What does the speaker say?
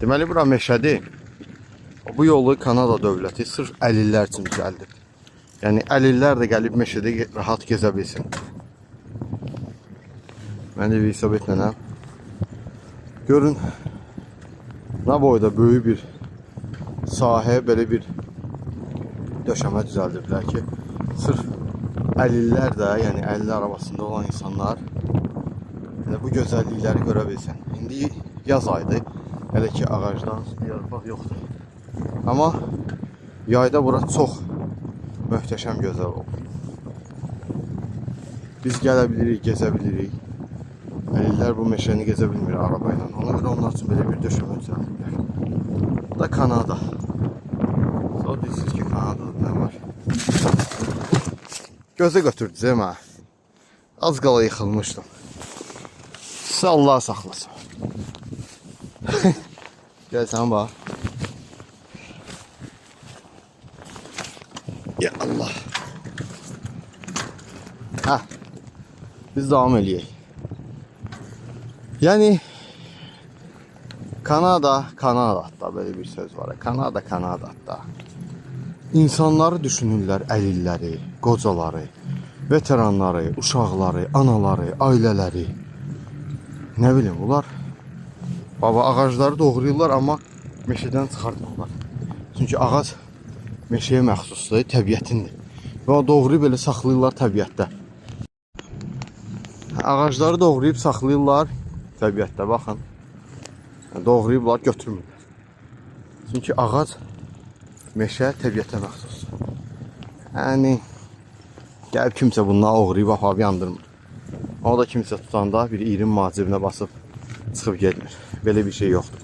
Deməli, bura meşədir. Bu yolu Kanada dövləti sırf əlillər üçün düzəldir. Yəni, əlillər də gəlib meşədə rahat gezə bilsin. Mən də bir hesab etmənəm. Görün, nə boyda böyük bir sahə, belə bir döşəmə düzəldiblər ki, sırf əlillər də, yəni əlillər arabasında olan insanlar bu gözəllikləri görə bilsin. İndi yaz aydır, hələ ki ağacdan yarpaq yoxdur. Amma yayda bura çox möhtəşəm gözəl olur. Biz gələ bilirik, gezə bilirik. Əlillər bu meşəni gezə bilmir arabayla. Ona görə onlar üçün belə bir döşəmə düzəldiblər. Bu da Kanada. Sonra deyirsiniz ki, Kanadada nə var? Gözə götürdünüz hə? Az qala yıxılmışdım. Sizi Allah saxlasın. Gəl sən bax. Ya Allah. Hə. Biz davam eləyək. Yəni Kanada böyle bir söz var. Kanada. İnsanları düşünürlər, əlilləri, qocaları, veteranları, uşaqları, anaları, ailələri. Nə bilim, bunlar baba ağacları doğrayırlar, amma meşədən çıxartmırlar. Çünki ağac meşəyə məxsusdur, təbiətindir. Və o doğrayıb belə saxlayırlar təbiətdə. Ağacları doğrayıb saxlayırlar təbiətdə, baxın. Doğrayıblar, götürmürlər. Çünki ağac, meşə təbiətə məxsusdur. Yəni, gəlib kimsə bundan oğrayıb, aparıb yandırmır. O da kimsə tutanda bir 20 macibinə basıb çıxıb getmir. Belə bir şey yoxdur.